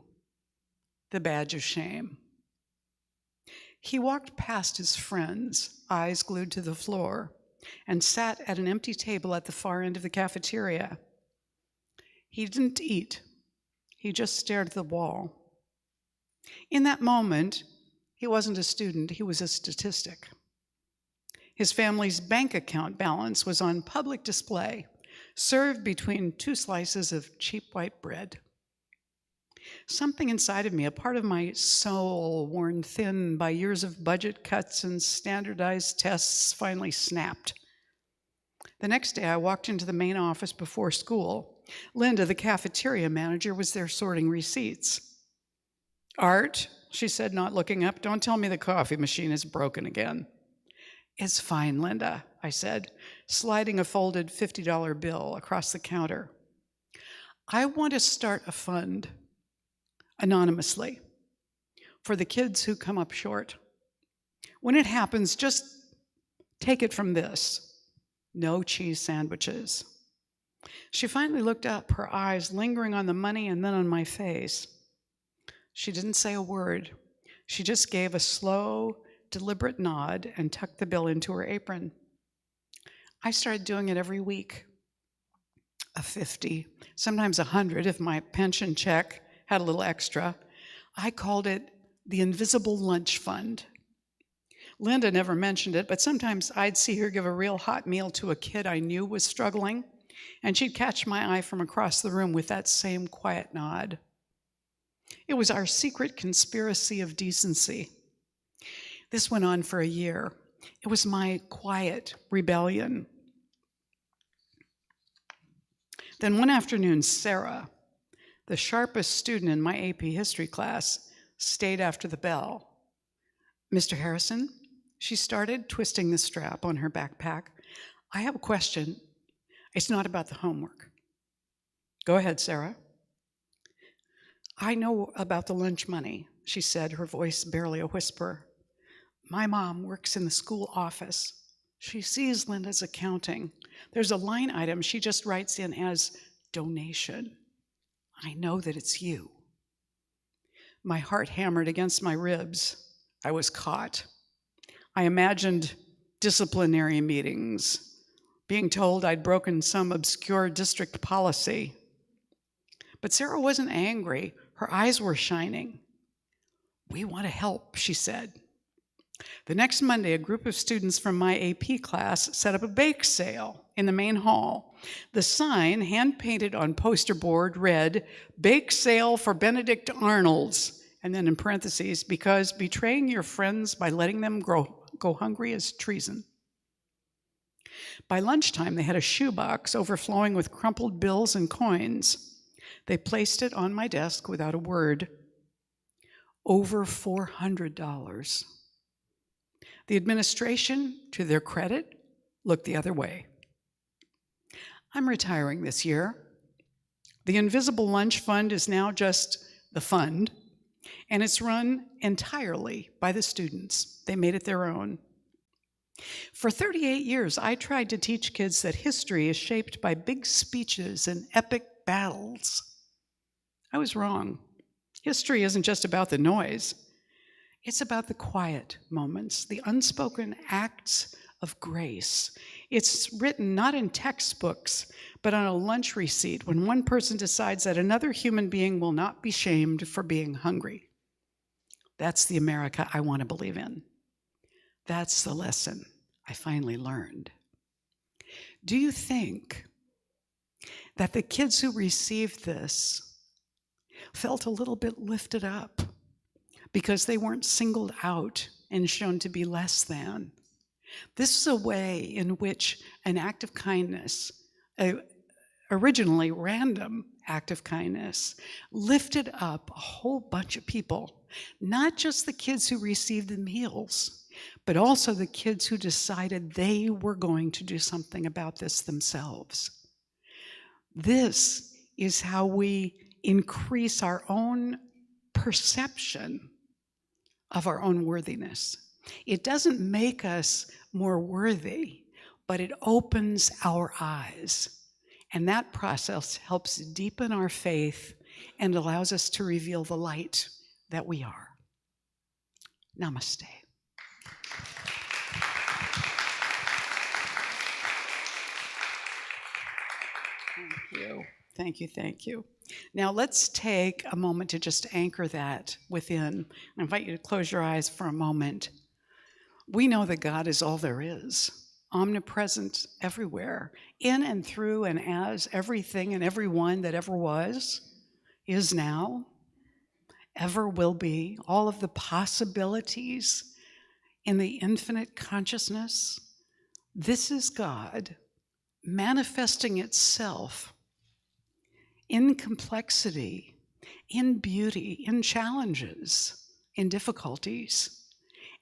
the badge of shame. He walked past his friends, eyes glued to the floor, and sat at an empty table at the far end of the cafeteria. He didn't eat. He just stared at the wall. In that moment, he wasn't a student, he was a statistic. His family's bank account balance was on public display, served between 2 slices of cheap white bread. Something inside of me, a part of my soul worn thin by years of budget cuts and standardized tests, finally snapped. The next day, I walked into the main office before school. Linda, the cafeteria manager, was there sorting receipts. "Art," she said, not looking up, "don't tell me the coffee machine is broken again." "It's fine, Linda," I said, sliding a folded $50 bill across the counter. "I want to start a fund, anonymously, for the kids who come up short. When it happens, just take it from this: no cheese sandwiches." She finally looked up, her eyes lingering on the money and then on my face. She didn't say a word. She just gave a slow, deliberate nod and tucked the bill into her apron. I started doing it every week. A 50, sometimes 100 if my pension check had a little extra. I called it the Invisible Lunch Fund. Linda never mentioned it, but sometimes I'd see her give a real hot meal to a kid I knew was struggling, and she'd catch my eye from across the room with that same quiet nod. It was our secret conspiracy of decency. This went on for a year. It was my quiet rebellion. Then one afternoon, Sarah, the sharpest student in my AP history class, stayed after the bell. "Mr. Harrison," she started, twisting the strap on her backpack, "I have a question. It's not about the homework." "Go ahead, Sarah." "I know about the lunch money," she said, her voice barely a whisper. "My mom works in the school office. She sees Linda's accounting. There's a line item she just writes in as donation. I know that it's you." My heart hammered against my ribs. I was caught. I imagined disciplinary meetings, being told I'd broken some obscure district policy. But Sarah wasn't angry. Her eyes were shining. "We want to help," she said. The next Monday, a group of students from my AP class set up a bake sale in the main hall. The sign, hand-painted on poster board, read, "Bake sale for Benedict Arnolds," and then in parentheses, "because betraying your friends by letting them go hungry is treason." By lunchtime, they had a shoebox overflowing with crumpled bills and coins. They placed it on my desk without a word. Over $400. The administration, to their credit, looked the other way. I'm retiring this year. The Invisible Lunch Fund is now just the fund, and it's run entirely by the students. They made it their own. For 38 years, I tried to teach kids that history is shaped by big speeches and epic battles. I was wrong. History isn't just about the noise. It's about the quiet moments, the unspoken acts of grace. It's written not in textbooks, but on a lunch receipt when one person decides that another human being will not be shamed for being hungry. That's the America I want to believe in. That's the lesson I finally learned. Do you think that the kids who received this felt a little bit lifted up because they weren't singled out and shown to be less than? This is a way in which an act of kindness, an originally random act of kindness, lifted up a whole bunch of people, not just the kids who received the meals, but also the kids who decided they were going to do something about this themselves. This is how we increase our own perception of our own worthiness. It doesn't make us more worthy, but it opens our eyes. And that process helps deepen our faith and allows us to reveal the light that we are. Namaste. Thank you. Thank you. Thank you. Now let's take a moment to just anchor that within. I invite you to close your eyes for a moment. We know that God is all there is, omnipresent everywhere, in and through and as everything and everyone that ever was, is now, ever will be, all of the possibilities in the infinite consciousness. This is God manifesting itself in complexity, in beauty, in challenges, in difficulties,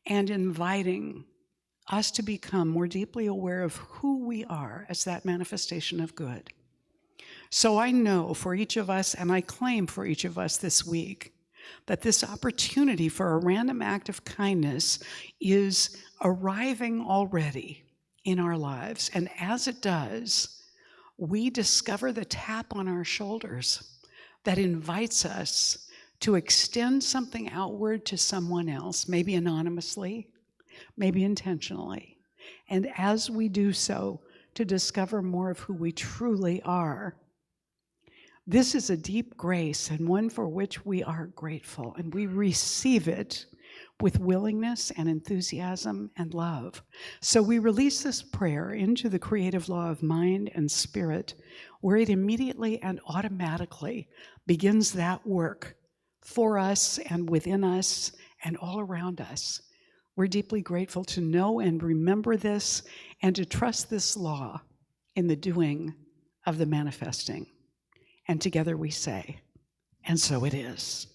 and inviting us to become more deeply aware of who we are as that manifestation of good. So I know for each of us, and I claim for each of us this week, that this opportunity for a random act of kindness is arriving already in our lives. And as it does, we discover the tap on our shoulders that invites us to extend something outward to someone else, maybe anonymously, maybe intentionally. And as we do so, to discover more of who we truly are. This is a deep grace and one for which we are grateful, and we receive it with willingness and enthusiasm and love. So we release this prayer into the creative law of mind and spirit, where it immediately and automatically begins that work for us and within us and all around us. We're deeply grateful to know and remember this and to trust this law in the doing of the manifesting. And together we say, and so it is.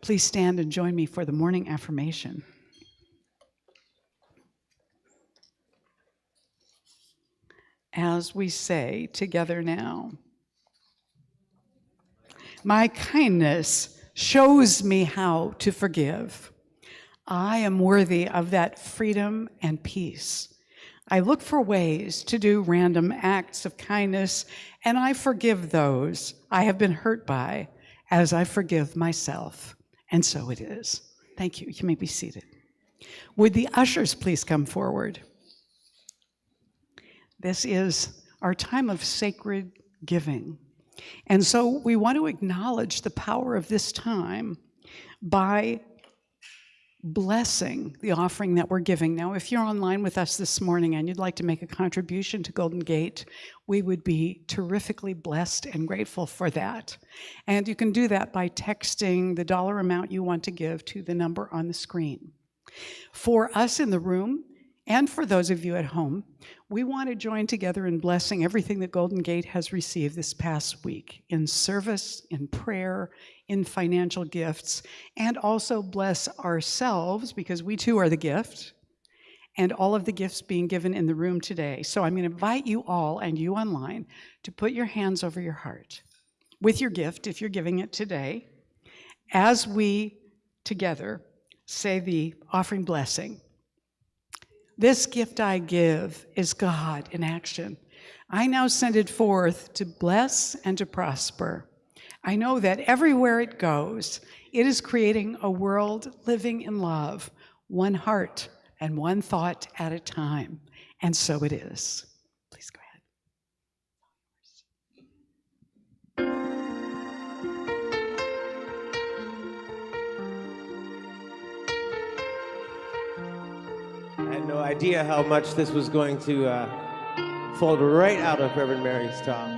Please stand and join me for the morning affirmation. As we say together now, my kindness shows me how to forgive. I am worthy of that freedom and peace. I look for ways to do random acts of kindness, and I forgive those I have been hurt by as I forgive myself. And so it is. Thank you. You may be seated. Would the ushers please come forward? This is our time of sacred giving. And so we want to acknowledge the power of this time by blessing the offering that we're giving. Now, if you're online with us this morning and you'd like to make a contribution to Golden Gate, we would be terrifically blessed and grateful for that. And you can do that by texting the dollar amount you want to give to the number on the screen. For us in the room, and for those of you at home, we want to join together in blessing everything that Golden Gate has received this past week in service, in prayer, in financial gifts, and also bless ourselves because we too are the gift, and all of the gifts being given in the room today. So I'm going to invite you all and you online to put your hands over your heart with your gift if you're giving it today as we together say the offering blessing. This gift I give is God in action. I now send it forth to bless and to prosper. I know that everywhere it goes, it is creating a world living in love, one heart and one thought at a time. And so it is. Please go ahead. I had no idea how much this was going to fold right out of Reverend Mary's talk.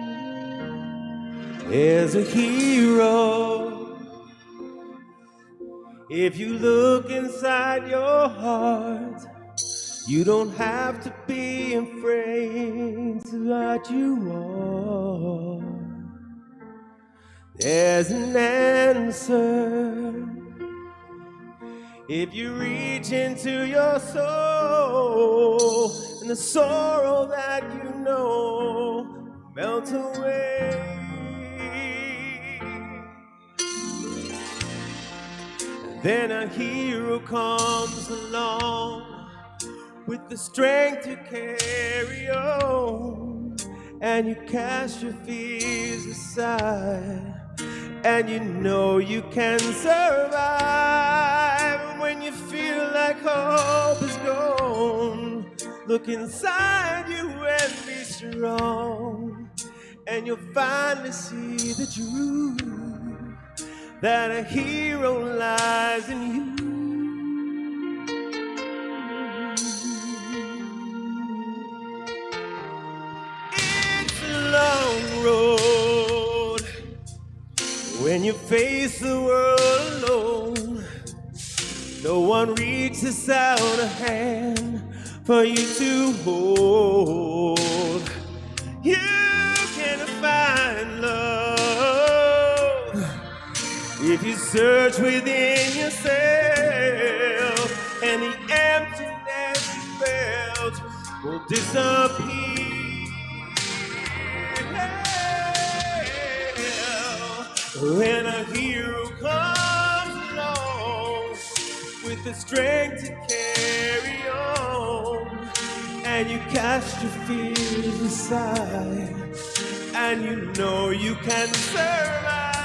There's a hero. If you look inside your heart, you don't have to be afraid to what you are. There's an answer. If you reach into your soul, and the sorrow that you know melt away. Then a hero comes along with the strength to carry on, and you cast your fears aside, and you know you can survive. When you feel like hope is gone, look inside you and be strong, and you'll finally see the truth, that a hero lies in you. It's a long road when you face the world alone. No one reaches out a hand for you to hold. You can find love if you search within yourself, and the emptiness you felt will disappear. When a hero comes along with the strength to carry on, and you cast your fears aside, and you know you can survive.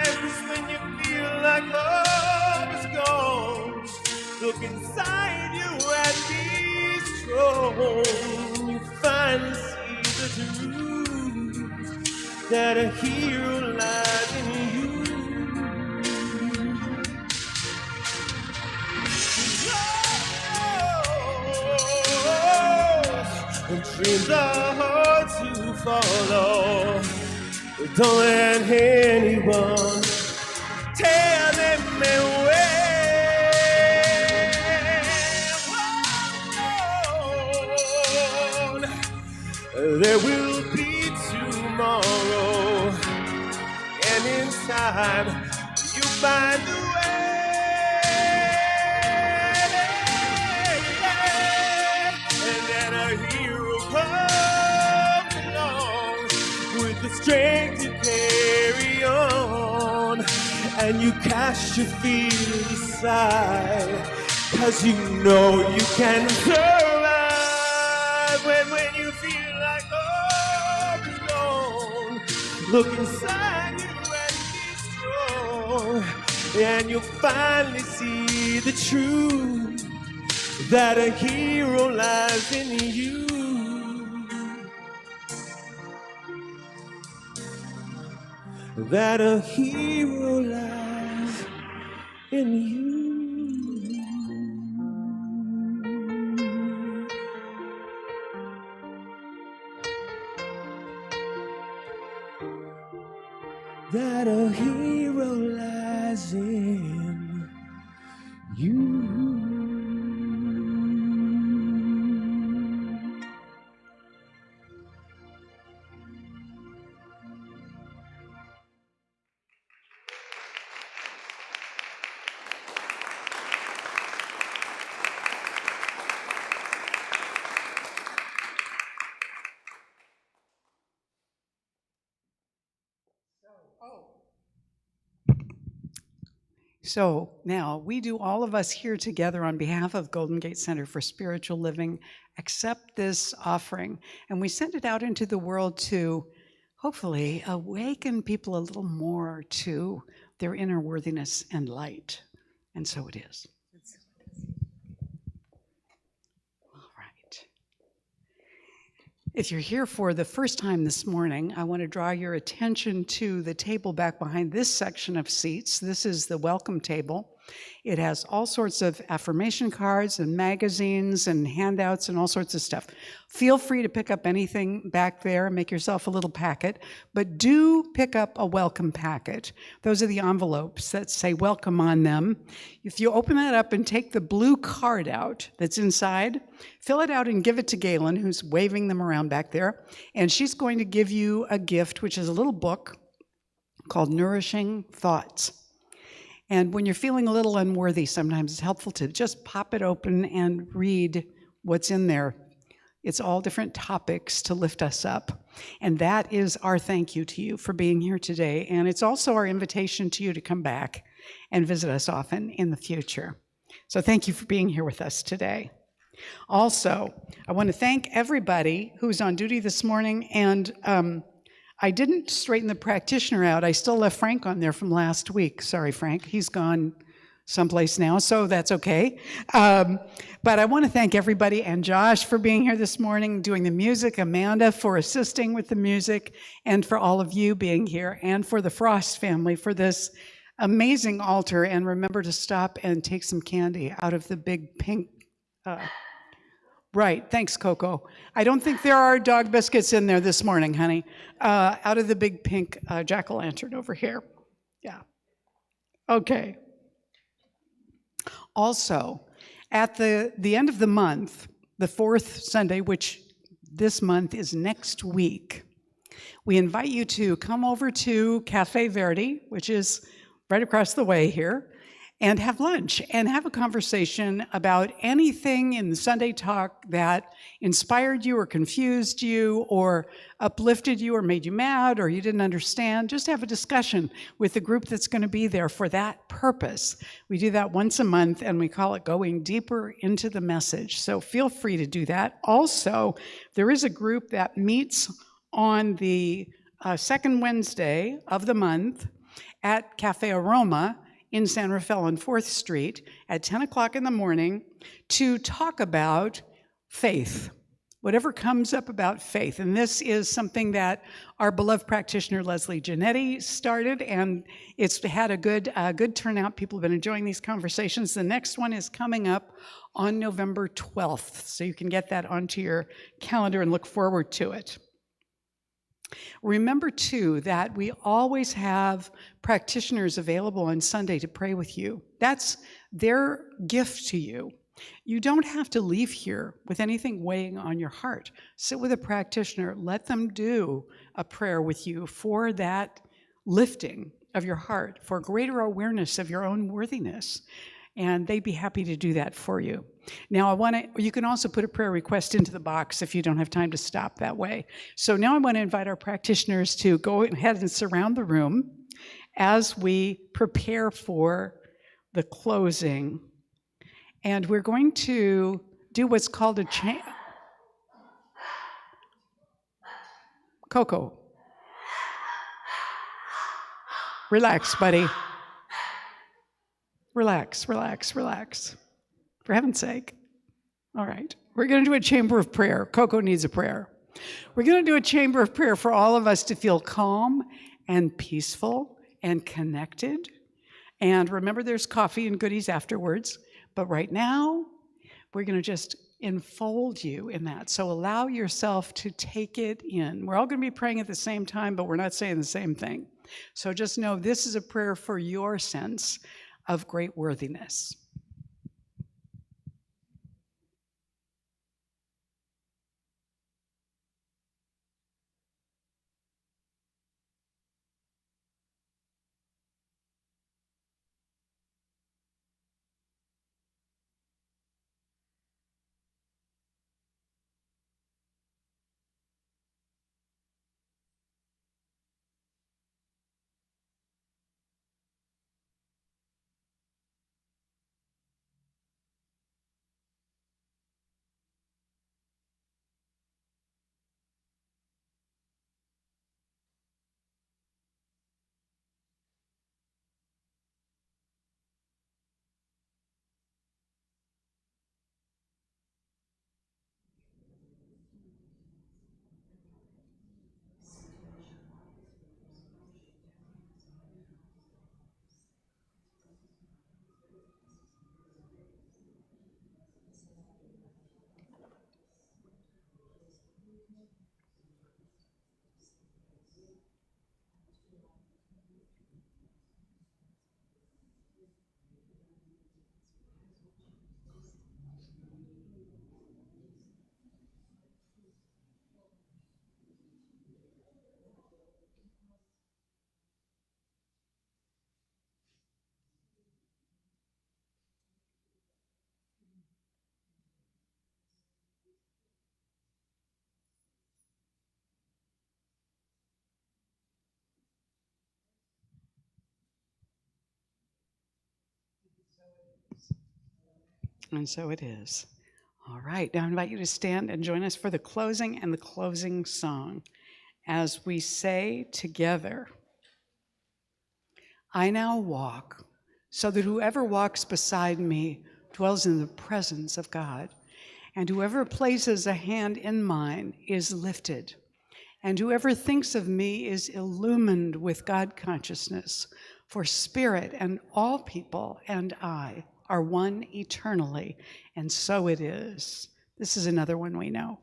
'Cause when you feel like hope is gone, look inside you and be strong. You finally see the truth, that a hero lies in you. And dreams are hard to follow, but don't let anyone tear them away. There will be tomorrow, and in time you find the way. And then a hero comes along with the strength to carry on, and you cast your fears aside, 'cause you know you can survive. When you feel like hope is gone, look inside you and be strong, and you'll finally see the truth, that a hero lies in you. That a hero lies in you. That a hero lies in you. So now we do, all of us here together on behalf of Golden Gate Center for Spiritual Living, accept this offering, and we send it out into the world to hopefully awaken people a little more to their inner worthiness and light. And so it is. All right. If you're here for the first time this morning, I want to draw your attention to the table back behind this section of seats. This is the welcome table. It has all sorts of affirmation cards and magazines and handouts and all sorts of stuff. Feel free to pick up anything back there, make yourself a little packet, but do pick up a welcome packet. Those are the envelopes that say welcome on them. If you open that up and take the blue card out that's inside, fill it out and give it to Galen, who's waving them around back there, and she's going to give you a gift, which is a little book called Nourishing Thoughts. And when you're feeling a little unworthy, sometimes it's helpful to just pop it open and read what's in there. It's all different topics to lift us up. And that is our thank you to you for being here today. And it's also our invitation to you to come back and visit us often in the future. So thank you for being here with us today. Also, I want to thank everybody who's on duty this morning, and I didn't straighten the practitioner out. I still left Frank on there from last week. Sorry, Frank. He's gone someplace now, so that's okay. But I want to thank everybody, and Josh for being here this morning, doing the music, Amanda for assisting with the music, and for all of you being here, and for the Frost family for this amazing altar. And remember to stop and take some candy out of the big pink. Right, thanks, Coco. I don't think there are dog biscuits in there this morning, honey. Out of the big pink jack-o'-lantern over here. Yeah. Okay. Also, at the end of the month, the fourth Sunday, which this month is next week, we invite you to come over to Cafe Verdi, which is right across the way here, and have lunch and have a conversation about anything in the Sunday talk that inspired you or confused you or uplifted you or made you mad or you didn't understand. Just have a discussion with the group that's going to be there for that purpose. We do that once a month, and we call it Going Deeper into the Message. So feel free to do that. Also, there is a group that meets on the second Wednesday of the month at Cafe Aroma in San Rafael on 4th Street at 10 o'clock in the morning to talk about faith, whatever comes up about faith. And this is something that our beloved practitioner Leslie Giannetti started, and it's had a good turnout. People have been enjoying these conversations. The next one is coming up on November 12th, so you can get that onto your calendar and look forward to it. Remember, too, that we always have practitioners available on Sunday to pray with you. That's their gift to you. You don't have to leave here with anything weighing on your heart. Sit with a practitioner. Let them do a prayer with you for that lifting of your heart, for greater awareness of your own worthiness. And they'd be happy to do that for you. Now, you can also put a prayer request into the box if you don't have time to stop that way. So now I want to invite our practitioners to go ahead and surround the room as we prepare for the closing. And we're going to do what's called a Coco. Relax, buddy. Relax, relax, relax. For heaven's sake. All right. We're going to do a chamber of prayer. Coco needs a prayer. We're going to do a chamber of prayer for all of us to feel calm and peaceful and connected. And remember, there's coffee and goodies afterwards. But right now, we're going to just enfold you in that. So allow yourself to take it in. We're all going to be praying at the same time, but we're not saying the same thing. So just know this is a prayer for your sense of great worthiness. And so it is. All right, now I invite you to stand and join us for the closing and the closing song as we say together, I now walk so that whoever walks beside me dwells in the presence of God, and whoever places a hand in mine is lifted, and whoever thinks of me is illumined with God consciousness, for spirit and all people and I are one eternally, and so it is. This is another one we know.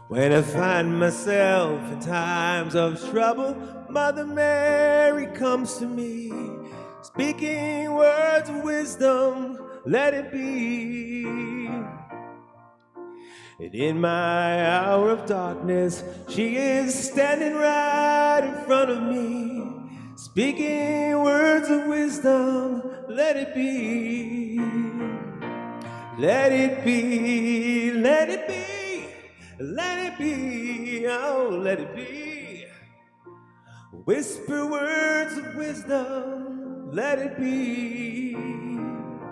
When I find myself in times of trouble, Mother Mary comes to me, speaking words of wisdom, let it be. And in my hour of darkness, she is standing right in front of me, speaking words of wisdom, let it be. Let it be, let it be. Let it be, oh, let it be. Whisper words of wisdom, let it be. And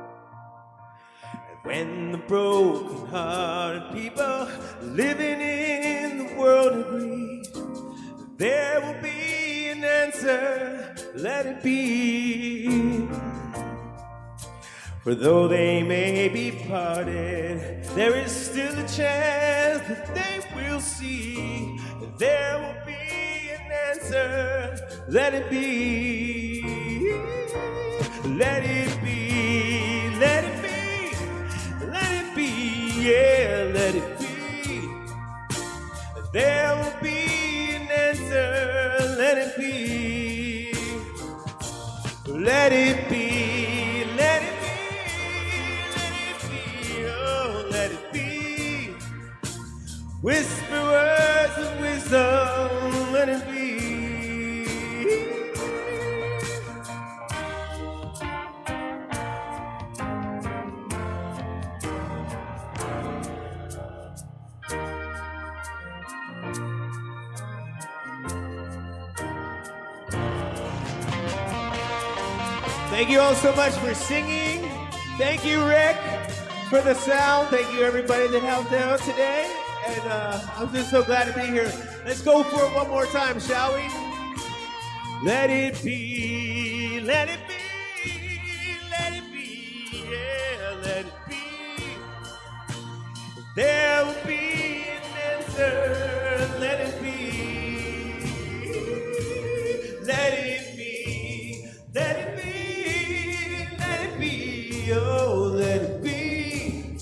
when the broken-hearted people living in the world agree, there will be an answer, let it be. For though they may be parted, there is still a chance that they will see. And there will be an answer, let it be. Let it be, let it be, let it be, yeah, let it be. There will be an answer, let it be. Let it be, let it be. Let it be. Whisper words of wisdom, let it be. Thank you all so much for singing. Thank you, Rick, for the sound. Thank you, everybody that helped out today. And I'm just so glad to be here. Let's go for it one more time, shall we? Let it be, let it be, let it be, yeah, let it be. There will be an answer, let it be. Let it be, let it be, let it be, oh, let it be.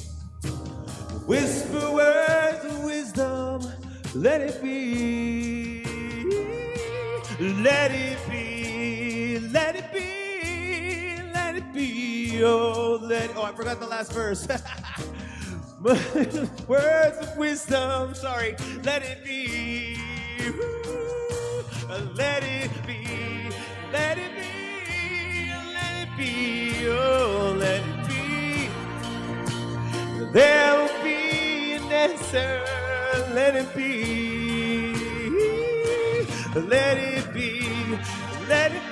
Whisper words of wisdom, let it be. Let it be, let it be, let it be, oh, I forgot the last verse. Words of wisdom, sorry, let it be. Let it be, let it be, let it be, oh, let it be. There will be an answer, let it be. Let it be, let it be.